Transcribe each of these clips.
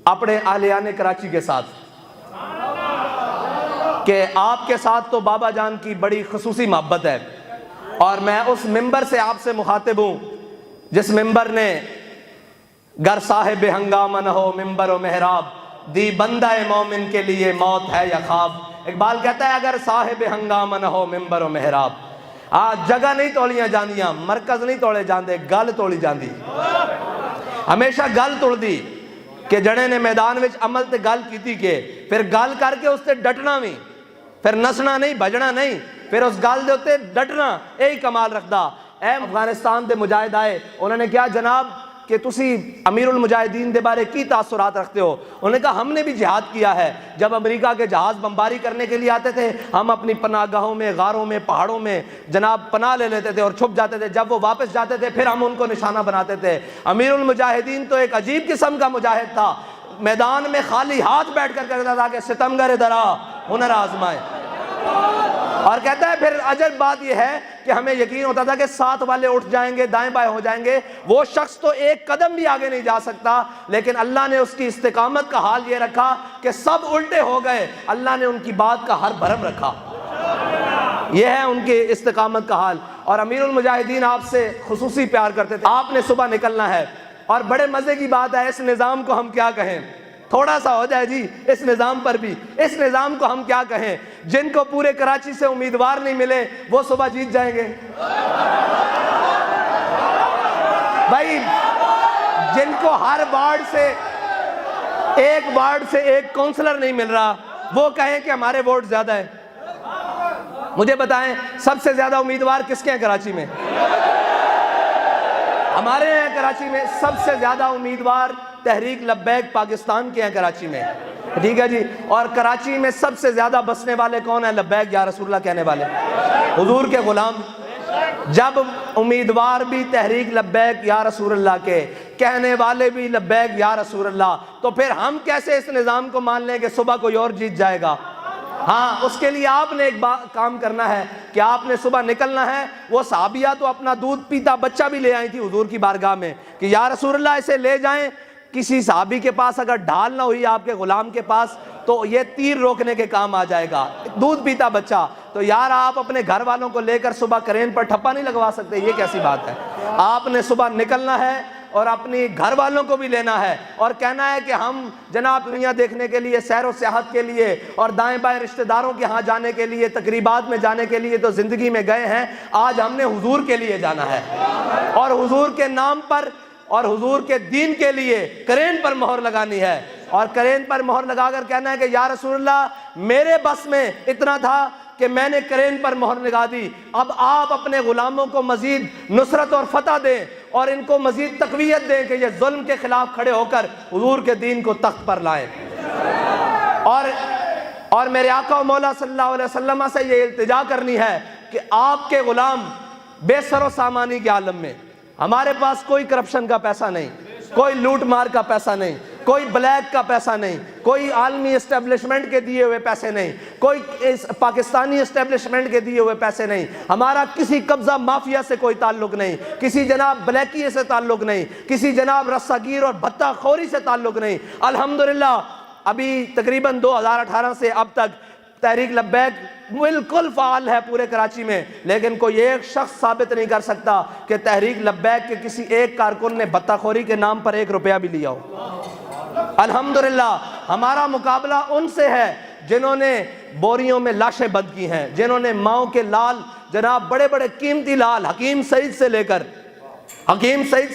اپنے اہلیان کراچی کے ساتھ کہ آپ کے ساتھ تو بابا جان کی بڑی خصوصی محبت ہے، اور میں اس ممبر سے آپ سے مخاطب ہوں جس ممبر نے گر صاحب ہنگامہ نہ ہو ممبر و محراب، دی بندہ مومن کے لیے موت ہے یا خواب۔ اقبال کہتا ہے اگر صاحب ہنگامہ نہ ہو ممبر و محراب، جگہ نہیں توڑیاں جاندیاں، مرکز نہیں توڑے جاندے، گل توڑی جاندی، ہمیشہ گل توڑ دی کہ جڑے نے میدان وچ عمل تے گل کیتی کہ پھر گل کر کے اس تے ڈٹنا بھی، پھر نسنا نہیں بجنا نہیں، پھر اس گل دے اتے ڈٹنا، یہی کمال رکھدا۔ اے افغانستان دے مجاہد آئے، انہوں نے کہا جناب کہ تسی امیر المجاہدین دے بارے کی تاثرات رکھتے ہو؟ انہوں نے کہا ہم نے بھی جہاد کیا ہے، جب امریکہ کے جہاز بمباری کرنے کے لیے آتے تھے ہم اپنی پناہ گاہوں میں، غاروں میں، پہاڑوں میں جناب پناہ لے لیتے تھے اور چھپ جاتے تھے، جب وہ واپس جاتے تھے پھر ہم ان کو نشانہ بناتے تھے۔ امیر المجاہدین تو ایک عجیب قسم کا مجاہد تھا، میدان میں خالی ہاتھ بیٹھ کر کہتا تھا کہ ستمگر درا ہنر آزمائے، اور کہتا ہے پھر عجب بات یہ ہے کہ ہمیں یقین ہوتا تھا کہ ساتھ والے اٹھ جائیں گے، دائیں بائیں ہو جائیں گے، وہ شخص تو ایک قدم بھی آگے نہیں جا سکتا، لیکن اللہ نے اس کی استقامت کا حال یہ رکھا کہ سب الٹے ہو گئے، اللہ نے ان کی بات کا ہر بھرم رکھا۔ یہ ہے ان کی استقامت کا حال۔ اور امیر المجاہدین آپ سے خصوصی پیار کرتے تھے، آپ نے صبح نکلنا ہے، اور بڑے مزے کی بات ہے، اس نظام کو ہم کیا کہیں، تھوڑا سا ہو جائے جی اس نظام پر بھی، اس نظام کو ہم کیا کہیں، جن کو پورے کراچی سے امیدوار نہیں ملے وہ صبح جیت جائیں گے بھائی، جن کو ہر وارڈ سے ایک کونسلر نہیں مل رہا وہ کہیں کہ ہمارے ووٹ زیادہ ہیں۔ مجھے بتائیں سب سے زیادہ امیدوار کس کے ہیں کراچی میں؟ ہمارے ہیں کراچی میں سب سے زیادہ امیدوار تحریک لبیک پاکستان کے ہیں کراچی میں، ٹھیک ہے جی۔ اور کراچی میں سب سے زیادہ بسنے والے کون ہیں؟ لبیک یا رسول اللہ کہنے والے، حضور کے غلام۔ جب امیدوار بھی تحریک لبیک یا رسول اللہ کے، کہنے والے بھی لبیک یا رسول اللہ، تو پھر ہم کیسے اس نظام کو مان لیں کہ صبح کوئی اور جیت جائے گا؟ ہاں، اس کے لیے آپ نے ایک کام کرنا ہے کہ آپ نے صبح نکلنا ہے۔ وہ صحابیہ تو اپنا دودھ پیتا بچہ بھی لے آئی تھی حضور کی بارگاہ میں کہ یا رسول اللہ اسے لے جائیں۔ کسی صحابی کے پاس اگر ڈھال نہ ہوئی آپ کے غلام کے پاس تو یہ تیر روکنے کے کام آ جائے گا، دودھ پیتا بچہ۔ تو یار آپ اپنے گھر والوں کو لے کر صبح کرین پر ٹھپا نہیں لگوا سکتے، یہ کیسی بات ہے؟ آپ نے صبح نکلنا ہے اور اپنی گھر والوں کو بھی لینا ہے اور کہنا ہے کہ ہم جناب دنیا دیکھنے کے لیے، سیر و سیاحت کے لیے اور دائیں بائیں رشتہ داروں کے ہاں جانے کے لیے، تقریبات میں جانے کے لیے تو زندگی میں گئے ہیں، آج ہم نے حضور کے لیے جانا ہے، اور حضور کے نام پر اور حضور کے دین کے لیے کرین پر مہر لگانی ہے، اور کرین پر مہر لگا کر کہنا ہے کہ یا رسول اللہ میرے بس میں اتنا تھا کہ میں نے کرین پر مہر لگا دی، اب آپ اپنے غلاموں کو مزید نصرت اور فتح دیں اور ان کو مزید تقویت دیں کہ یہ ظلم کے خلاف کھڑے ہو کر حضور کے دین کو تخت پر لائیں۔ اور میرے آقا و مولا صلی اللہ علیہ وسلم سے یہ التجا کرنی ہے کہ آپ کے غلام بے سر و سامانی کے عالم میں، ہمارے پاس کوئی کرپشن کا پیسہ نہیں، کوئی لوٹ مار کا پیسہ نہیں، کوئی بلیک کا پیسہ نہیں، کوئی عالمی اسٹیبلشمنٹ کے دیے ہوئے پیسے نہیں، کوئی پاکستانی اسٹیبلشمنٹ کے دیے ہوئے پیسے نہیں، ہمارا کسی قبضہ مافیا سے کوئی تعلق نہیں، کسی جناب بلیکیے سے تعلق نہیں، کسی جناب رسہ گیر اور بھتہ خوری سے تعلق نہیں۔ الحمدللہ ابھی تقریباً 2018 سے اب تک تحریک لبیک بالکل فعال ہے پورے کراچی میں، لیکن کوئی ایک شخص ثابت نہیں کر سکتا کہ تحریک لبیک کے کسی ایک کارکن نے بھتہ خوری کے نام پر 1 روپیہ بھی لیا ہو۔ الحمدللہ ہمارا مقابلہ ان سے ہے جنہوں نے بوریوں میں لاشیں بند کی ہیں، جنہوں نے ماؤں کے لال جناب بڑے بڑے قیمتی لال حکیم سعید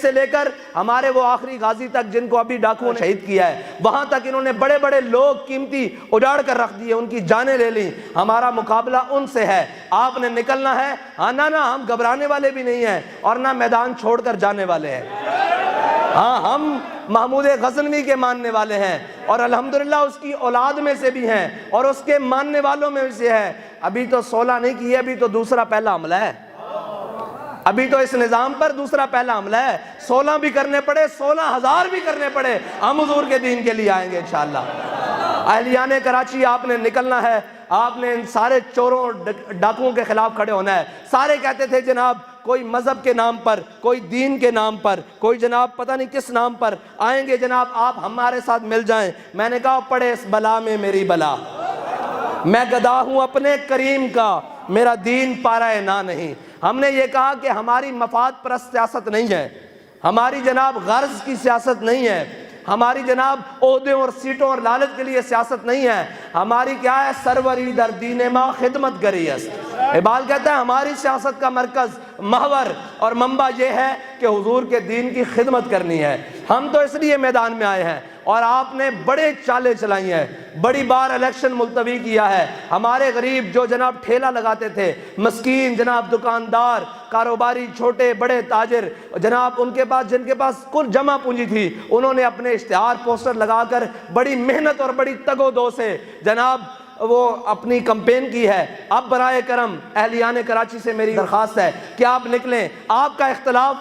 سے لے کر ہمارے وہ آخری غازی تک جن کو ابھی ڈاکوؤں نے شہید کیا ہے، وہاں تک انہوں نے بڑے بڑے لوگ قیمتی اجاڑ کر رکھ دیے، ان کی جانیں لے لیں۔ ہمارا مقابلہ ان سے ہے، آپ نے نکلنا ہے۔ ہاں نہ ہم گھبرانے والے بھی نہیں ہیں اور نہ میدان چھوڑ کر جانے والے ہیں۔ ہاں ہم محمود غزنوی کے ماننے والے ہیں اور الحمدللہ اس کی اولاد میں سے بھی ہیں اور اس کے ماننے والوں میں سے ہے۔ ابھی تو 16 نہیں کی ہے، ابھی تو دوسرا پہلا حملہ ہے، ابھی تو اس نظام پر دوسرا پہلا حملہ ہے۔ 16 بھی کرنے پڑے، 16,000 بھی کرنے پڑے، ہم حضور کے دین کے لیے آئیں گے انشاءاللہ۔ اہلیان کراچی آپ نے نکلنا ہے، آپ نے ان سارے چوروں ڈاکوؤں کے خلاف کھڑے ہونا ہے۔ سارے کہتے تھے جناب کوئی مذہب کے نام پر، کوئی دین کے نام پر، کوئی جناب پتہ نہیں کس نام پر آئیں گے جناب آپ ہمارے ساتھ مل جائیں۔ میں نے کہا پڑے اس بلا میں میری بلا، میں گدا ہوں اپنے کریم کا، میرا دین پارہ نا نہیں۔ ہم نے یہ کہا کہ ہماری مفاد پرست سیاست نہیں ہے، ہماری جناب غرض کی سیاست نہیں ہے، ہماری جناب عہدوں اور سیٹوں اور لالچ کے لیے سیاست نہیں ہے، ہماری کیا ہے؟ سروری در دین ما خدمت گری است۔ اقبال کہتا ہے ہماری سیاست کا مرکز، محور اور منبع یہ ہے کہ حضور کے دین کی خدمت کرنی ہے۔ ہم تو اس لیے میدان میں آئے ہیں، اور آپ نے بڑے چالیں چلائی ہیں، بڑی بار الیکشن ملتوی کیا ہے۔ ہمارے غریب جو جناب ٹھیلا لگاتے تھے، مسکین جناب دکاندار، کاروباری، چھوٹے بڑے تاجر جناب، ان کے پاس جن کے پاس کل جمع پونجی تھی، انہوں نے اپنے اشتہار پوسٹر لگا کر بڑی محنت اور بڑی تگ و دو سے جناب وہ اپنی کمپین کی ہے۔ اب برائے کرم اہلیان کراچی سے میری درخواست ہے کہ آپ نکلیں۔ آپ کا اختلاف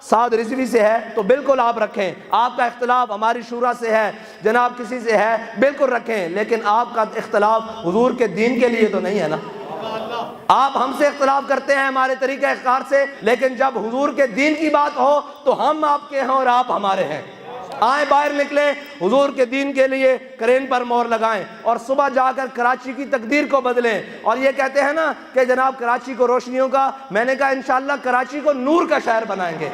سعد رضوی سے ہے تو بالکل آپ رکھیں، آپ کا اختلاف ہماری شورا سے ہے جناب، کسی سے ہے بالکل رکھیں، لیکن آپ کا اختلاف حضور کے دین کے لیے تو نہیں ہے نا۔ آپ ہم سے اختلاف کرتے ہیں ہمارے طریقہ اختیار سے، لیکن جب حضور کے دین کی بات ہو تو ہم آپ کے ہیں اور آپ ہمارے ہیں۔ آئیں باہر نکلیں، حضور کے دین کے لیے کرین پر مہر لگائیں اور صبح جا کر کراچی کی تقدیر کو بدلیں۔ اور یہ کہتے ہیں نا کہ جناب کراچی کو روشنیوں کا، میں نے کہا انشاءاللہ کراچی کو نور کا شہر بنائیں گے۔